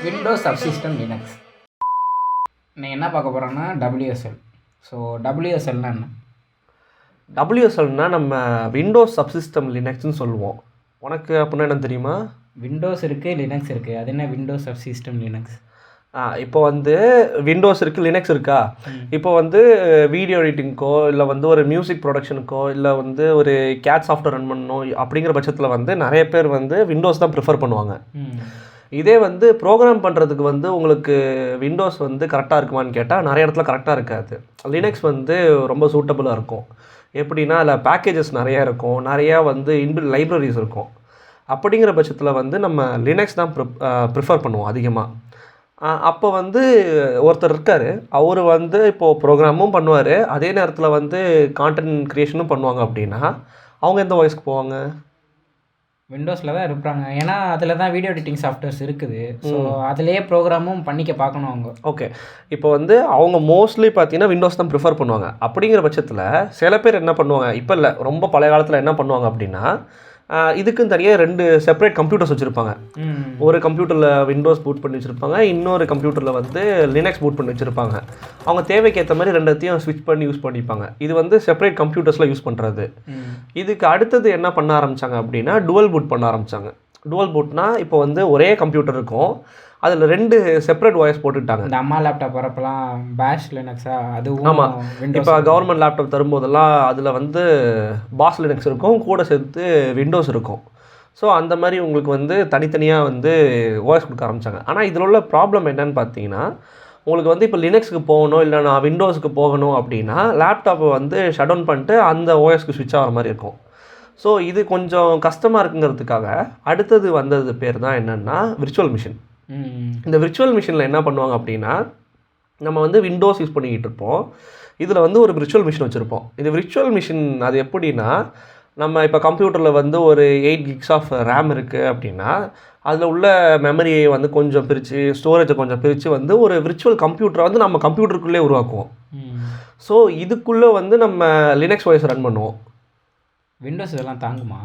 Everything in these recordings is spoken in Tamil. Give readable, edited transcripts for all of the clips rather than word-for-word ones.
Windows subsystem Linux. நீங்கள் என்ன பார்க்க போகிறோன்னா WSL. ஸோ WSLனா என்ன? WSLனா நம்ம விண்டோஸ் சப்சிஸ்டம் லினக்ஸ்னு சொல்லுவோம். உனக்கு அப்படின்னா என்ன தெரியுமா? விண்டோஸ் இருக்குது, லினக்ஸ் இருக்குது. அது என்ன விண்டோஸ் சப்சிஸ்டம் லினக்ஸ்? இப்போ வந்து விண்டோஸ் இருக்குது, லினக்ஸ் இருக்கா? இப்போ வந்து வீடியோ எடிட்டிங்க்கோ இல்லை வந்து ஒரு மியூசிக் ப்ரொடக்ஷனுக்கோ இல்லை வந்து ஒரு கேட் சாஃப்ட்வேர் ரன் பண்ணணும் அப்படிங்கிற பட்சத்தில் வந்து நிறைய பேர் வந்து விண்டோஸ் தான் ப்ரிஃபர் பண்ணுவாங்க. இதே வந்து ப்ரோக்ராம் பண்ணுறதுக்கு வந்து உங்களுக்கு விண்டோஸ் வந்து கரெக்டாக இருக்குமான்னு கேட்டால் நிறைய இடத்துல கரெக்டாக இருக்காது. லினக்ஸ் வந்து ரொம்ப சூட்டபுளாக இருக்கும். எப்படின்னா அதில் பேக்கேஜஸ் நிறையா இருக்கும், நிறையா வந்து இன்பில்ட் லைப்ரரிஸ் இருக்கும். அப்படிங்கிற பட்சத்தில் வந்து நம்ம லினக்ஸ் தான் ப்ரிஃபர் பண்ணுவோம் அதிகமாக. அப்போ வந்து ஒருத்தர் இருக்கார், அவர் வந்து இப்போது ப்ரோக்ராமும் பண்ணுவார், அதே நேரத்தில் வந்து கான்டென்ட் க்ரியேஷனும் பண்ணுவாங்க. அப்படின்னா அவங்க எந்த வாய்ஸ்க்கு போவாங்க? விண்டோஸில் தான் இருப்பாங்க. ஏன்னா அதில் தான் வீடியோ எடிட்டிங் சாஃப்ட்வேர்ஸ் இருக்குது. ஸோ அதிலேயே ப்ரோக்ராமும் பண்ணிக்க பார்க்கணும் அவங்க. ஓகே, இப்போ வந்து அவங்க மோஸ்ட்லி பார்த்தீங்கன்னா விண்டோஸ் தான் ப்ரிஃபர் பண்ணுவாங்க. அப்படிங்கிற பட்சத்தில் சில பேர் என்ன பண்ணுவாங்க, இப்போ இல்லை ரொம்ப பழைய காலத்தில் என்ன பண்ணுவாங்க அப்படின்னா, இதுக்குன்னு தனியாக 2 செப்பரேட் கம்ப்யூட்டர்ஸ் வச்சுருப்பாங்க. ஒரு கம்ப்யூட்டரில் விண்டோஸ் பூட் பண்ணி வச்சுருப்பாங்க, இன்னொரு கம்ப்யூட்டரில் வந்து லினக்ஸ் பூட் பண்ணி வச்சுருப்பாங்க. அவங்க தேவைக்கு ஏற்ற மாதிரி ரெண்டத்தையும் ஸ்விட்ச் பண்ணி யூஸ் பண்ணிப்பாங்க. இது வந்து செப்பரேட் கம்ப்யூட்டர்ஸில் யூஸ் பண்ணுறது. இதுக்கு அடுத்தது என்ன பண்ண ஆரம்பித்தாங்க அப்படின்னா, டுவல் பூட் பண்ண ஆரம்பித்தாங்க. டுவல் பூட்னா இப்போ வந்து ஒரே கம்ப்யூட்டர் இருக்கும், அதில் 2 செப்பரேட் வாய்ஸ் போட்டுக்கிட்டாங்க. இந்த அம்மா லேப்டாப் வரப்பெல்லாம் பேஷ் லினக்ஸா அதுவும். ஆமாம், இப்போ கவர்மெண்ட் லேப்டாப் தரும்போதெல்லாம் அதில் வந்து பாஸ் லினக்ஸ் இருக்கும், கூட சேர்த்து விண்டோஸ் இருக்கும். ஸோ அந்த மாதிரி உங்களுக்கு வந்து தனித்தனியாக வந்து வாய்ஸ் கொடுக்க ஆரம்பித்தாங்க. ஆனால் இதில் உள்ள ப்ராப்ளம் என்னன்னு பார்த்தீங்கன்னா, உங்களுக்கு வந்து இப்போ லினக்ஸுக்கு போகணும் இல்லை நான் விண்டோஸுக்கு போகணும் அப்படின்னா லேப்டாப்பை வந்து ஷட் டவுன் பண்ணிட்டு அந்த ஓஎஸ்க்கு ஸ்விட்ச் ஆகிற மாதிரி இருக்கும். ஸோ இது கொஞ்சம் கஷ்டமாக இருக்குங்கிறதுக்காக அடுத்தது வந்தது பேர் தான் என்னென்னா விர்ச்சுவல் மிஷின். இந்த விர்ச்சுவல் மிஷினில் என்ன பண்ணுவாங்க அப்படின்னா, நம்ம வந்து விண்டோஸ் யூஸ் பண்ணிக்கிட்டு இருப்போம், இதில் வந்து ஒரு விர்ச்சுவல் மிஷின் வச்சுருப்போம். இது விர்ச்சுவல் மிஷின் அது எப்படின்னா, நம்ம இப்போ கம்ப்யூட்டரில் வந்து ஒரு 8 gigs ஆஃப் ரேம் இருக்குது அப்படின்னா, அதில் உள்ள மெமரியை வந்து கொஞ்சம் பிரித்து, ஸ்டோரேஜை கொஞ்சம் பிரித்து வந்து ஒரு விர்ச்சுவல் கம்ப்யூட்டரை வந்து நம்ம கம்ப்யூட்டருக்குள்ளே உருவாக்குவோம். ஸோ இதுக்குள்ளே வந்து நம்ம லினக்ஸ் வாய்ஸ் ரன் பண்ணுவோம். விண்டோஸ் இதெல்லாம் தாங்குமா?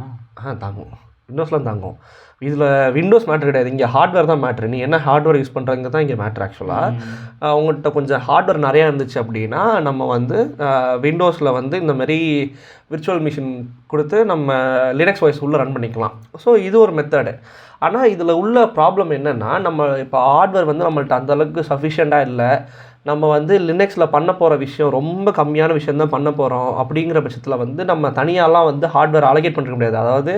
தாங்கும், விண்டோஸ்லாம் தாங்கும். இதில் விண்டோஸ் மேட்ரு கிடையாது, இங்கே ஹார்ட்வேர் தான் மேட்ரு. நீ என்ன ஹார்ட்வேர் யூஸ் பண்ணுறங்க தான் இங்கே மேட்ரு. ஆக்சுவலாக உங்கள்கிட்ட கொஞ்சம் ஹார்ட்வேர் நிறையா இருந்துச்சு அப்படின்னா நம்ம வந்து விண்டோஸில் வந்து இந்த மாதிரி விர்ச்சுவல் மிஷின் கொடுத்து நம்ம லினக்ஸ் வாய்ஸ் உள்ளே ரன் பண்ணிக்கலாம். ஸோ இது ஒரு மெத்தடு. ஆனால் இதில் உள்ள ப்ராப்ளம் என்னென்னா, நம்ம இப்போ ஹார்ட்வேர் வந்து நம்மள்ட்ட அந்தளவுக்கு சஃபிஷியண்ட்டாக இல்லை, நம்ம வந்து லினக்ஸில் பண்ண போகிற விஷயம் ரொம்ப கம்மியான விஷயந்தான் பண்ண போகிறோம். அப்படிங்கிற பட்சத்தில் வந்து நம்ம தனியாலாம் வந்து ஹார்ட்வேர் அலோகேட் பண்ணிக்க முடியாது. அதாவது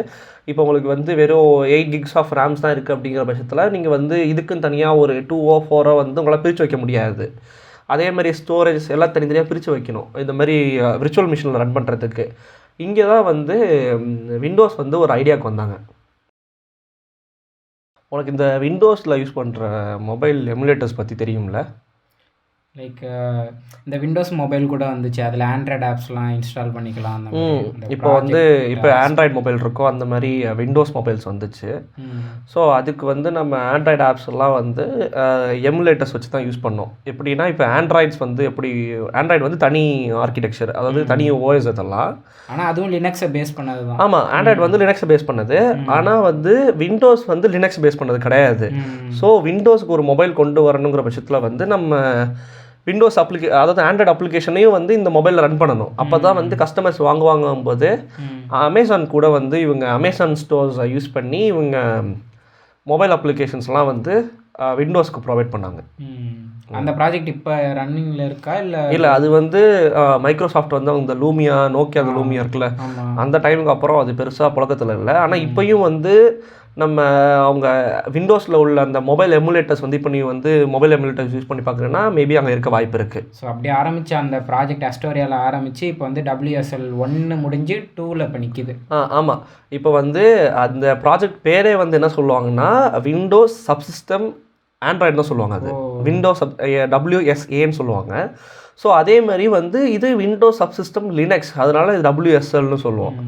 இப்போ உங்களுக்கு வந்து வெறும் 8 gigs ஆஃப் ரேம்ஸ் தான் இருக்குது அப்படிங்கிற பட்சத்தில் நீங்கள் வந்து இதுக்குன்னு தனியாக ஒரு 2 or 4 வந்து உங்களால் பிரித்து வைக்க முடியாது. அதே மாதிரி ஸ்டோரேஜ் எல்லாம் தனித்தனியாக பிரித்து வைக்கணும் இந்த மாதிரி விர்ச்சுவல் மிஷினில் ரன் பண்ணுறதுக்கு. இங்கே தான் வந்து விண்டோஸ் வந்து ஒரு ஐடியாவுக்கு வந்தாங்க. உனக்கு இந்த விண்டோஸில் யூஸ் பண்ணுற மொபைல் எமுலேட்டர்ஸ் பற்றி தெரியும்ல? லைக் இந்த விண்டோஸ் மொபைல் கூட வந்துச்சு, அதில் ஆண்ட்ராய்டு ஆப்ஸ்லாம் இன்ஸ்டால் பண்ணிக்கலாம். இப்போ வந்து இப்போ ஆண்ட்ராய்டு மொபைல் இருக்கோ அந்த மாதிரி விண்டோஸ் மொபைல்ஸ் வந்துச்சு. ஸோ அதுக்கு வந்து நம்ம ஆண்ட்ராய்டு ஆப்ஸ் எல்லாம் வந்து எமுலேட்டர்ஸ் வச்சு தான் யூஸ் பண்ணோம். எப்படின்னா இப்போ ஆண்ட்ராய்ட்ஸ் வந்து எப்படி, ஆண்ட்ராய்டு வந்து தனி ஆர்கிடெக்சர், அதாவது தனி ஓஎஸ் அதெல்லாம். ஆனால் அதுவும் லினக்ஸை பேஸ் பண்ணது தான். ஆமாம், ஆண்ட்ராய்டு வந்து லினக்ஸை பேஸ் பண்ணது. ஆனால் வந்து விண்டோஸ் வந்து லினக்ஸ் பேஸ் பண்ணது கிடையாது. ஸோ விண்டோஸ்க்கு ஒரு மொபைல் கொண்டு வரணுங்கிற பட்சத்தில் வந்து நம்ம விண்டோஸ் அதாவது ஆண்ட்ராய்டு அப்ளிகேஷனையும் வந்து இந்த மொபைலில் ரன் பண்ணணும். அப்போ தான் வந்து கஸ்டமர்ஸ் வாங்குவாங்கும் போது அமேசான் கூட வந்து இவங்க அமேசான் ஸ்டோர்ஸை யூஸ் பண்ணி இவங்க மொபைல் அப்ளிகேஷன்ஸ்லாம் வந்து விண்டோஸ்க்கு ப்ரொவைட் பண்ணாங்க. அந்த ப்ராஜெக்ட் இப்போ ரன்னிங்கில் இருக்கா இல்லை? அது வந்து மைக்ரோசாஃப்ட் வந்து அந்த லூமியா, நோக்கியா அந்த லூமியா இருக்குல்ல, அந்த டைமுக்கு அப்புறம் அது பெருசாக புழக்கத்தில் இல்லை. ஆனால் இப்போயும் வந்து நம்ம அவங்க விண்டோஸில் உள்ள அந்த மொபைல் எமுலேட்டர்ஸ் வந்து இப்போ நீ வந்து மொபைல் எமுலேட்டர்ஸ் யூஸ் பண்ணி பார்க்குறேன்னா மேபி அங்கே இருக்க வாய்ப்பு இருக்குது. ஸோ அப்படி ஆரம்பித்து அந்த ப்ராஜெக்ட் அஸ்டோரியாவில் ஆரம்பித்து இப்போ வந்து WSL 1 முடிஞ்சு 2ல் இப்போ நிற்கிது. ஆமாம், இப்போ வந்து அந்த ப்ராஜெக்ட் பேரே வந்து என்ன சொல்லுவாங்கன்னா விண்டோஸ் சப்சிஸ்டம் ஆண்ட்ராய்டு தான் சொல்லுவாங்க. அது விண்டோஸ் WSAன்னு சொல்லுவாங்க. ஸோ அதே மாதிரி வந்து இது விண்டோஸ் சப்சிஸ்டம் லினக்ஸ், அதனால இது WSLன்னு சொல்லுவோம்.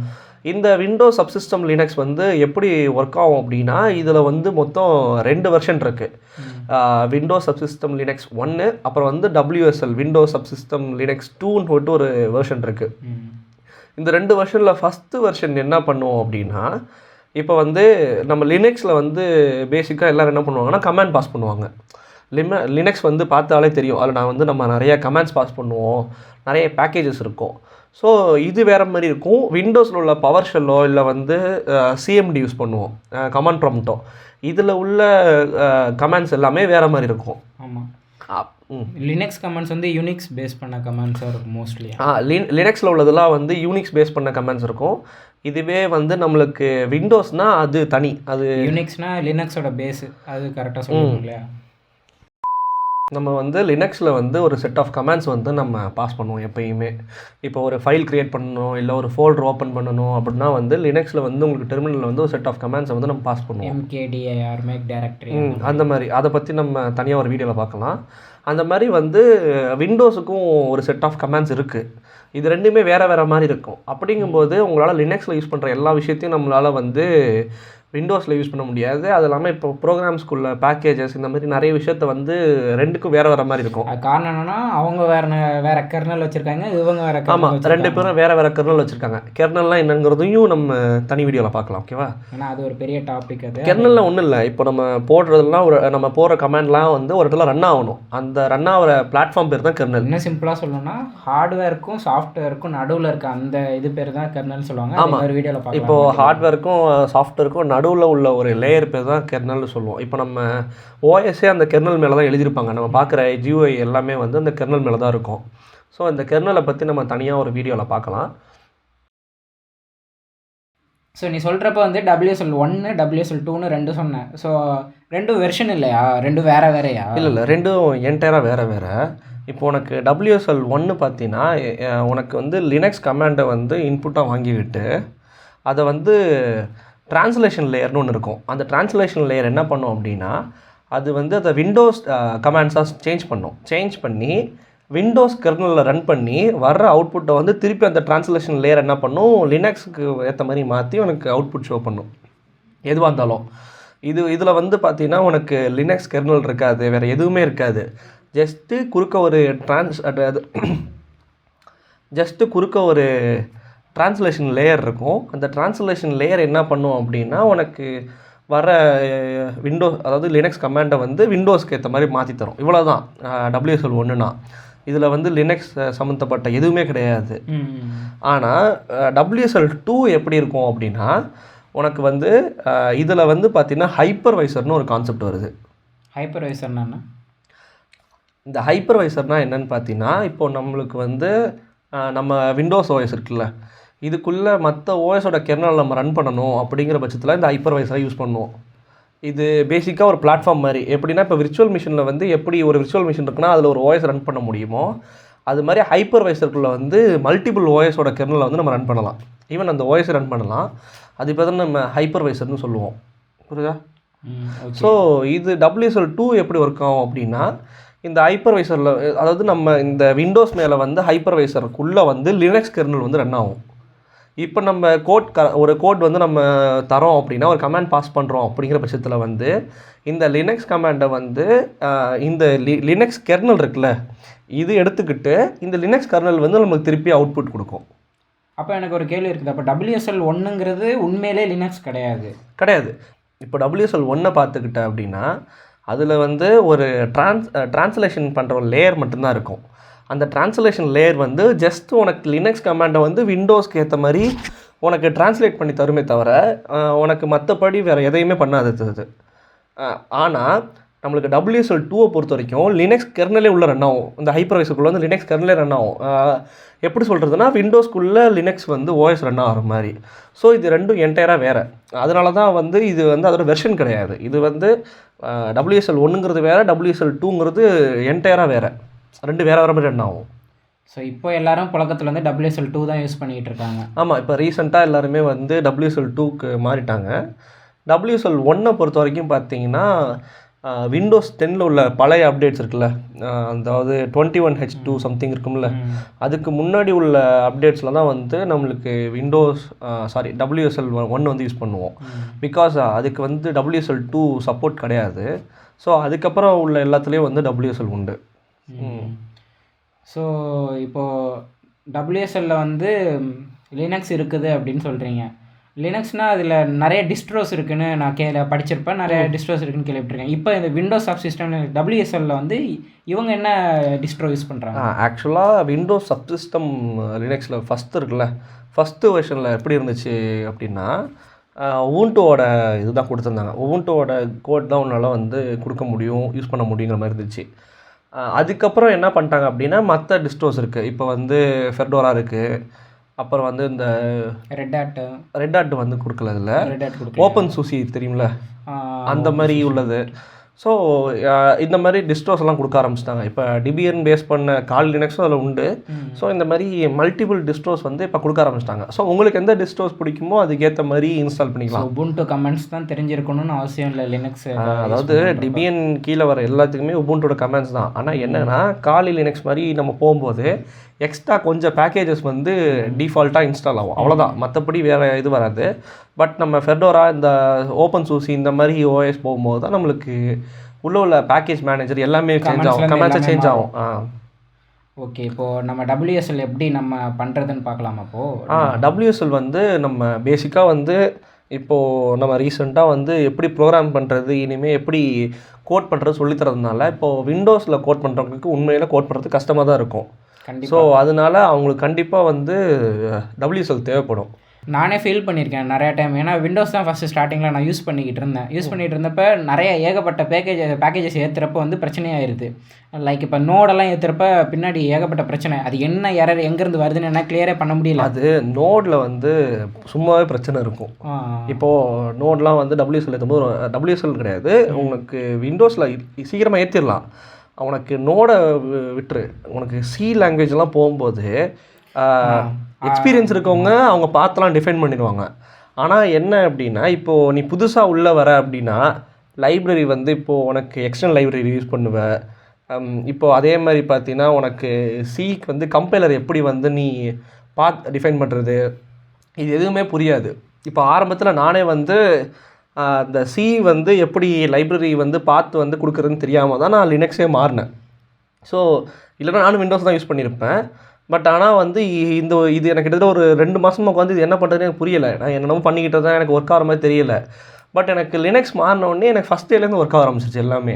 இந்த விண்டோஸ் சப்சிஸ்டம் லினக்ஸ் வந்து எப்படி ஒர்க் ஆகும் அப்படின்னா, இதில் வந்து மொத்தம் 2 வெர்ஷன் இருக்குது. விண்டோஸ் சப்சிஸ்டம் லினக்ஸ் 1, அப்புறம் வந்து WSL விண்டோஸ் சப்சிஸ்டம் லினக்ஸ் 2ன்னு சொல்லிட்டு ஒரு வெர்ஷன் இருக்குது. இந்த 2 வெர்ஷனில் ஃபஸ்ட்டு வெர்ஷன் என்ன பண்ணுவோம் அப்படின்னா, இப்போ வந்து நம்ம லினக்ஸில் வந்து பேசிக்காக எல்லோரும் என்ன பண்ணுவாங்கன்னா கமாண்ட் பாஸ் பண்ணுவாங்க. லினக்ஸ் வந்து பார்த்தாலே தெரியும். அதில் நம்ம நிறைய கமாண்ட்ஸ் பாஸ் பண்ணுவோம், நிறைய பேக்கேஜஸ் இருக்கும். ஸோ இது வேறு மாதிரி இருக்கும். விண்டோஸில் உள்ள பவர் ஷெல்லோ இல்லை வந்து சிஎம்டி யூஸ் பண்ணுவோம், கமாண்ட் ப்ராம்ப்டோ. இதில் உள்ள கமாண்ட்ஸ் எல்லாமே வேறு மாதிரி இருக்கும். ஆமாம். லினக்ஸ் கமாண்ட்ஸ் வந்து யூனிக்ஸ் பேஸ் பண்ண கமாண்ட்ஸாக இருக்கும் மோஸ்ட்லி. லினக்ஸில் உள்ளதெல்லாம் வந்து யூனிக்ஸ் பேஸ் பண்ண கமாண்ட்ஸ் இருக்கும். இதுவே வந்து நம்மளுக்கு விண்டோஸ்னால் அது தனி. அது யூனிக்ஸ்னால் லினக்ஸோட பேஸு, அது கரெக்டாக சொல்லுவோம் இல்லையா? நம்ம வந்து லினக்ஸில் வந்து ஒரு செட் ஆஃப் கமாண்ட்ஸ் வந்து நம்ம பாஸ் பண்ணுவோம் எப்பயுமே. இப்போ ஒரு ஃபைல் க்ரியேட் பண்ணணும், இல்லை ஒரு ஃபோல்டர் ஓப்பன் பண்ணணும் அப்படின்னா வந்து லினக்ஸில் வந்து உங்களுக்கு டெர்மினலில் வந்து ஒரு செட் ஆஃப் கமாண்ட்ஸை வந்து நம்ம பாஸ் பண்ணுவோம். mkdir மேக் டைரக்டரி அந்த மாதிரி. அதை பற்றி நம்ம தனியாக ஒரு வீடியோவில் பார்க்கலாம். அந்த மாதிரி வந்து விண்டோஸுக்கும் ஒரு செட் ஆஃப் கமாண்ட்ஸ் இருக்குது. இது ரெண்டுமே வேறு வேறு மாதிரி இருக்கும். அப்படிங்கும்போது உங்களால் லினக்ஸில் யூஸ் பண்ணுற எல்லா விஷயத்தையும் நம்மளால் வந்து விண்டோஸில் யூஸ் பண்ண முடியாது. அது இல்லாமல் இப்போ ப்ரோக்ராம்ஸ்குள்ள பேக்கேஜஸ் இந்த மாதிரி நிறைய விஷயத்த வந்து ரெண்டுக்கும் வேறு மாதிரி இருக்கும். காரணம் என்னன்னா அவங்க வேறு கெர்னல் வச்சுருக்காங்க, இவங்க வேறு. ஆமாம், ரெண்டு பேரும் வேறு கெர்னல் வச்சுருக்காங்க. கெர்னல்லாம் என்னங்கிறதையும் நம்ம தனி வீடியோவில் பார்க்கலாம். ஓகேவா? ஏன்னா அது ஒரு பெரிய டாபிக். அது கெர்னலில் ஒன்றும் இல்லை. இப்போ நம்ம போடுறதுலாம் நம்ம போடுற கமெண்ட்லாம் வந்து ஒரு இடத்துல ரன் ஆகணும். அந்த ரன் ஆகிற பிளாட்ஃபார்ம் பேர் தான் கெர்னல். இன்னும் சிம்பிளாக சொல்லணும்னா ஹார்ட்வேருக்கும் சாஃப்ட்வேருக்கும் நடுவில் இருக்க அந்த இது பேர் தான் கெர்னல் சொல்லுவாங்க. ஆமாம், ஒரு வீடியோவில் பார்க்கலாம். இப்போ ஹார்ட்வேருக்கும் சாஃப்ட்வேருக்கும் நடுவில் உள்ள ஒரு லேயர் பேர் தான் கெர்னல்னு சொல்லுவோம். இப்போ நம்ம ஓஎஸ்ஸே அந்த கெர்னல் மேலே தான் எழுதியிருப்பாங்க. நம்ம பார்க்குற ஜியூஐ எல்லாமே வந்து அந்த கெர்னல் மேலே தான் இருக்கும். ஸோ இந்த கெர்னலை பற்றி நம்ம தனியாக ஒரு வீடியோவில் பார்க்கலாம். ஸோ நீ சொல்கிறப்ப வந்து WSL 1 WSL 2ன்னு ரெண்டு சொன்னேன். ஸோ ரெண்டும் வெர்ஷன் இல்லையா? ரெண்டும் வேறையா? இல்லை, ரெண்டும் என்டையராக வேறு. இப்போ உனக்கு WSL 1 பார்த்தீங்கன்னா உனக்கு வந்து லினக்ஸ் கமாண்டை வந்து இன்புட்டாக வாங்கிக்கிட்டு அதை வந்து ட்ரான்ஸ்லேஷன் லேயர்னு ஒன்று இருக்கும். அந்த ட்ரான்ஸ்லேஷன் லேயர் என்ன பண்ணும் அப்படின்னா அது வந்து அதை விண்டோஸ் கமாண்ட்ஸாக சேஞ்ச் பண்ணி விண்டோஸ் கெர்னலில் ரன் பண்ணி வர்ற அவுட்புட்டை வந்து திருப்பி அந்த ட்ரான்ஸ்லேஷன் லேயர் என்ன பண்ணும், லினக்ஸுக்கு ஏற்ற மாதிரி மாற்றி உனக்கு அவுட்புட் ஷோ பண்ணும் எதுவாக இருந்தாலும். இதில் வந்து பார்த்தீங்கன்னா உனக்கு லினக்ஸ் கெர்னல் இருக்காது, வேறு எதுவுமே இருக்காது. ஜஸ்ட்டு குறுக்க ஒரு ட்ரான்ஸ்லேஷன் லேயர் இருக்கும். அந்த ட்ரான்ஸ்லேஷன் லேயர் என்ன பண்ணும் அப்படின்னா உனக்கு வர விண்டோஸ், அதாவது லினக்ஸ் கமாண்டை வந்து விண்டோஸ்க்கு ஏற்ற மாதிரி மாற்றி தரும். இவ்வளோ தான் WSL 1னா. இதில் வந்து லினக்ஸ் சம்மந்தப்பட்ட எதுவுமே கிடையாது. ஆனால் WSL 2 எப்படி இருக்கும் அப்படின்னா உனக்கு வந்து இதில் வந்து பார்த்திங்கன்னா ஹைப்பர்வைசர்னு ஒரு கான்செப்ட் வருது. ஹைப்பர்வைசர்னா இந்த ஹைப்பர்வைசர்னால் என்னென்னு பார்த்தீங்கன்னா இப்போ நம்மளுக்கு வந்து நம்ம விண்டோஸ் ஓஎஸ் இருக்குல்ல, இதுக்குள்ளே மற்ற ஓஎஸோட கெர்னல் நம்ம ரன் பண்ணணும் அப்படிங்கிற பட்சத்தில் இந்த ஹைப்பர்வைசரை யூஸ் பண்ணுவோம். இது பேசிக்காக ஒரு பிளாட்ஃபார்ம் மாதிரி. எப்படின்னா இப்போ விர்ச்சுவல் மிஷினில் வந்து எப்படி ஒரு விர்ச்சுவல் மிஷின் இருக்குன்னா அதில் ஒரு ஓஎஸ் ரன் பண்ண முடியுமோ அது மாதிரி ஹைப்பர்வைசருக்குள்ளே வந்து மல்டிபிள் ஓஎஸோட கெர்னலை வந்து நம்ம ரன் பண்ணலாம். ஈவன் அந்த ஓஎஸ் ரன் பண்ணலாம். அது இப்போ தான் நம்ம ஹைப்பர்வைசர்னு சொல்லுவோம். புரியுதா? ஸோ இது WSL 2 எப்படி ஒர்க் ஆகும் அப்படின்னா இந்த ஹைப்பர்வைசரில், அதாவது நம்ம இந்த விண்டோஸ் மேலே வந்து ஹைப்பர்வைசருக்குள்ளே வந்து லினக்ஸ் கெர்னல் வந்து ரன் ஆகும். இப்போ நம்ம ஒரு கோட் வந்து நம்ம தரோம் அப்படின்னா ஒரு கமாண்ட் பாஸ் பண்ணுறோம் அப்படிங்கிற பட்சத்தில் வந்து இந்த லினக்ஸ் கமாண்டை வந்து இந்த லினக்ஸ் கெர்னல் இருக்குல்ல இது எடுத்துக்கிட்டு இந்த லினக்ஸ் கெர்னல் வந்து நமக்கு திருப்பி அவுட்புட் கொடுக்கும். அப்போ எனக்கு ஒரு கேள்வி இருக்குது. அப்போ WSL 1ங்கிறது உண்மையிலே லினக்ஸ் கிடையாது. இப்போ WSL 1 பார்த்துக்கிட்ட அப்படின்னா அதில் வந்து ஒரு ட்ரான்ஸ்லேஷன் பண்ணுற ஒரு லேயர் மட்டும்தான் இருக்கும். அந்த ட்ரான்ஸ்லேஷன் லேயர் வந்து ஜஸ்ட் உனக்கு லினக்ஸ் கமாண்டை வந்து விண்டோஸ்க்கு ஏற்ற மாதிரி உனக்கு ட்ரான்ஸ்லேட் பண்ணி தருமே தவிர உனக்கு மற்றபடி வேறு எதையுமே பண்ணாதது. ஆனால் நம்மளுக்கு WSL 2 பொறுத்த வரைக்கும் லினக்ஸ் கெர்னலே உள்ளே ரன் ஆகும். இந்த ஹைப்பர்வைசருக்குள்ளே வந்து லினக்ஸ் கெர்னலே ரன் ஆகும். எப்படி சொல்கிறதுனா விண்டோஸ்க்குள்ளே லினக்ஸ் வந்து ஓஎஸ் ரன் ஆகிற மாதிரி. ஸோ இது ரெண்டும் என்டையராக வேறு. அதனால தான் வந்து இது வந்து அதோட வெர்ஷன் கிடையாது. இது வந்து WSL 1ங்கிறது வேறு, WSL 2ங்கிறது என்டையராக வேறு. ரெண்டு வேறு மாதிரி ரன் ஆகும். ஸோ இப்போ எல்லாரும் புழக்கத்தில் வந்து WSL 2 தான் யூஸ் பண்ணிக்கிட்டு இருக்காங்க. ஆமாம், இப்போ ரீசெண்டாக எல்லாருமே வந்து WSL 2க்கு மாறிட்டாங்க. WSL 1 பொறுத்த வரைக்கும் பார்த்தீங்கன்னா விண்டோஸ் 10ல் உள்ள பழைய அப்டேட்ஸ் இருக்குல்ல, அதாவது 21H2 சம்திங் இருக்கும்ல, அதுக்கு முன்னாடி உள்ள அப்டேட்ஸில் தான் வந்து நம்மளுக்கு WSL 1 வந்து யூஸ் பண்ணுவோம். பிகாஸ் அதுக்கு வந்து WSL 2 சப்போர்ட் கிடையாது. ஸோ அதுக்கப்புறம் உள்ள எல்லாத்துலேயும் வந்து WSL உண்டு. ஸோ இப்போது WSLல வந்து லினக்ஸ் இருக்குது அப்படின்னு சொல்கிறீங்க. லினக்ஸ்னால் அதில் நிறைய டிஸ்ட்ரோஸ் இருக்குன்னு நான் படிச்சிருப்பேன், நிறைய டிஸ்ட்ரோஸ் இருக்குன்னு கேள்விப்பட்டிருக்கேன். இப்போ இந்த விண்டோஸ் சப்சிஸ்டம் WSLல வந்து இவங்க என்ன டிஸ்ட்ரோ யூஸ் பண்ணுறாங்க? ஆக்சுவலாக விண்டோஸ் சப்சிஸ்டம் லினக்ஸில் ஃபஸ்ட்டு இருக்குல்ல, ஃபஸ்ட்டு வெர்ஷனில் எப்படி இருந்துச்சு அப்படின்னா உபுண்டுவோட இதுதான் கொடுத்துருந்தாங்க. உபுண்டுவோட கோட் தான் உன்னால் வந்து கொடுக்க முடியும், யூஸ் பண்ண முடியுங்கிற மாதிரி இருந்துச்சு. அதுக்கப்புறம் என்ன பண்ணிட்டாங்க அப்படின்னா மற்ற டிஸ்ட்ரோஸ் இருக்குது. இப்போ வந்து ஃபெர்டோரா இருக்குது, அப்புறம் வந்து இந்த ரெட் ஹாட் வந்து கொடுக்கல, இதில் ஓப்பன் சூசி தெரியும்ல, அந்த மாதிரி உள்ளது. ஸோ இந்த மாதிரி டிஸ்ட்ரோஸ் எல்லாம் கொடுக்க ஆரம்பிச்சிட்டாங்க. இப்போ டிபிஎன் பேஸ் பண்ண கால் லினக்ஸும் அதில் உண்டு. ஸோ இந்த மாதிரி மல்டிபிள் டிஸ்ட்ரோஸ் வந்து இப்போ கொடுக்க ஆரம்பிச்சிட்டாங்க. ஸோ உங்களுக்கு எந்த டிஸ்ட்ரோஸ் பிடிக்குமோ அதுக்கேற்ற மாதிரி இன்ஸ்டால் பண்ணிக்கலாம். உபுண்டு கமெண்ட்ஸ் தான் தெரிஞ்சிருக்கணும்னு அவசியம் இல்லை லினக்ஸ். அதாவது டிபிஎன் கீழே வர எல்லாத்துக்குமே உபுண்டோட கமெண்ட்ஸ் தான். ஆனால் என்னென்னா காலி லினக்ஸ் மாதிரி நம்ம போகும்போது எக்ஸ்ட்ரா கொஞ்சம் பேக்கேஜஸ் வந்து டிஃபால்ட்டாக இன்ஸ்டால் ஆகும், அவ்வளோதான். மற்றபடி வேறு இது வராது. பட் நம்ம ஃபெர்டோரா இந்த ஓப்பன் சூசி இந்த மாதிரி ஓஎஸ் போகும்போது தான் நம்மளுக்கு உள்ள பேக்கேஜ் மேனேஜர் எல்லாமே சேஞ்ச் ஆகும், கமெண்ட்ஸை சேஞ்ச் ஆகும். ஓகே, இப்போது நம்ம WSL எப்படி நம்ம பண்ணுறதுன்னு பார்க்கலாமா? அப்போது WSL வந்து நம்ம பேசிக்காக வந்து இப்போது நம்ம ரீசெண்டாக வந்து எப்படி ப்ரோக்ராம் பண்ணுறது, இனிமேல் எப்படி கோட் பண்ணுறது சொல்லித்தரதுனால இப்போது விண்டோஸில் கோட் பண்ணுறவங்களுக்கு உண்மையில் கோட் பண்ணுறது கஷ்டமாக தான் இருக்கும். ஸோ அதனால அவங்களுக்கு கண்டிப்பாக வந்து WSL தேவைப்படும். நானே ஃபீல் பண்ணியிருக்கேன் நிறையா டைம். ஏன்னா விண்டோஸ் தான் ஃபஸ்ட்டு ஸ்டார்டிங்கில் நான் யூஸ் பண்ணிக்கிட்டு இருந்தப்போ நிறைய ஏகப்பட்ட பேக்கேஜஸ் ஏற்றுறப்போ வந்து பிரச்சனையாயிருது. லைக் இப்போ நோடெல்லாம் ஏற்றுறப்ப பின்னாடி ஏகப்பட்ட பிரச்சனை. அது என்ன எரர் எங்கேருந்து வருதுன்னு என்ன கிளியரே பண்ண முடியல. அது நோடில் வந்து சும்மாவே பிரச்சனை இருக்கும். இப்போது நோடெலாம் வந்து WSL ஏற்றும்போது WSL கிடையாது, உங்களுக்கு விண்டோஸில் சீக்கிரமாக ஏற்றிடலாம். உனக்கு நோடை விட்டுரு, உனக்கு சி லாங்குவேஜ்லாம் போகும்போது எக்ஸ்பீரியன்ஸ் இருக்கவங்க அவங்க பார்த்துலாம் டிஃபைன் பண்ணிடுவாங்க. ஆனால் என்ன அப்படின்னா இப்போது நீ புதுசாக உள்ளே வர அப்படின்னா லைப்ரரி வந்து இப்போது உனக்கு எக்ஸ்டர்னல் லைப்ரரி யூஸ் பண்ணுவேன். இப்போது அதே மாதிரி பார்த்தீங்கன்னா உனக்கு சிக்கு வந்து கம்பைலர் எப்படி வந்து நீ டிஃபைன் பண்ணுறது, இது எதுவுமே புரியாது. இப்போ ஆரம்பத்தில் நானே வந்து இந்த சி வந்து எப்படி லைப்ரரி வந்து பார்த்து வந்து கொடுக்குறதுன்னு தெரியாமல் தான் நான் லினக்ஸே மாறினேன். ஸோ இல்லைனா நானும் விண்டோஸ் தான் யூஸ் பண்ணியிருப்பேன். பட் ஆனால் வந்து இது எனக்கு கிட்டத்தட்ட ஒரு 2 மாதமாக உட்காந்து இது என்ன பண்ணுறதுன்னு எனக்கு புரியலை. நான் என்னென்னமோ பண்ணிக்கிட்டு தான் எனக்கு ஒர்க் ஆகிற மாதிரி தெரியல. பட் எனக்கு லினக்ஸ் மாறினோடனே எனக்கு ஃபஸ்ட் டேலேருந்து ஒர்க் ஆக ஆரம்பிச்சிருச்சு எல்லாமே.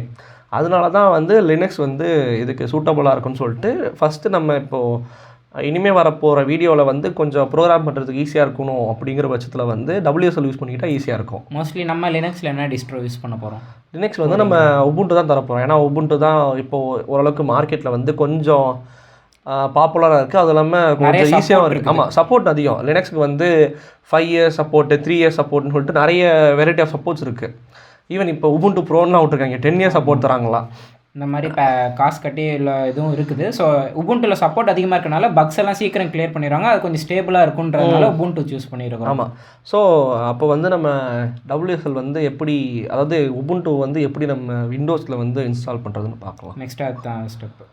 அதனால தான் வந்து லினக்ஸ் வந்து இதுக்கு சூட்டபுளாக இருக்குன்னு சொல்லிட்டு ஃபஸ்ட்டு நம்ம இப்போது இனிமேல் வரப்போகிற வீடியோவில் வந்து கொஞ்சம் ப்ரோக்ராம் பண்ணுறதுக்கு ஈஸியாக இருக்கணும் அப்படிங்கிற பட்சத்தில் வந்து WSL யூஸ் பண்ணிக்கிட்டால் ஈஸியாக இருக்கும். மோஸ்ட்லி நம்ம லினக்ஸில் என்ன டிஸ்ட்ரோ யூஸ் பண்ண போகிறோம்? லினக்ஸில் வந்து நம்ம உபுண்டு தான் தரப்போகிறோம். ஏன்னா உபுண்டு தான் இப்போது ஓரளவுக்கு மார்க்கெட்டில் வந்து கொஞ்சம் பாப்புலராக இருக்குது. அது இல்லாமல் கொஞ்சம் ஈஸியாகவும் இருக்குது. ஆமாம், சப்போர்ட் அதிகம். லினக்ஸுக்கு வந்து 5 இயர்ஸ் சப்போர்ட்டு, 3 இயர்ஸ் சப்போர்ட்னு சொல்லிட்டு நிறைய வெரைட்டி ஆஃப் சப்போர்ட்ஸ் இருக்குது. ஈவன் இப்போ உபுண்டு ப்ரோன்லாம் விட்ருக்காங்க, 10 இயர்ஸ் சப்போர்ட் தராங்களாம். இந்த மாதிரி காசு கட்டி இல்லை இதுவும் இருக்குது. ஸோ உபுண்டில் சப்போர்ட் அதிகமாக இருக்கனால பக்ஸ் எல்லாம் சீக்கிரம் கிளியர் பண்ணிடுவாங்க. அது கொஞ்சம் ஸ்டேபிளாக இருக்குன்றதுனால உபுண்டு சூஸ் பண்ணியிருக்கோம். ஆமாம். ஸோ அப்போ வந்து நம்ம WSL வந்து எப்படி, அதாவது உபுண்டு வந்து எப்படி நம்ம விண்டோஸில் வந்து இன்ஸ்டால் பண்ணுறதுன்னு பார்க்கலாம். நெக்ஸ்ட் அதுதான் ஸ்டெப்பு.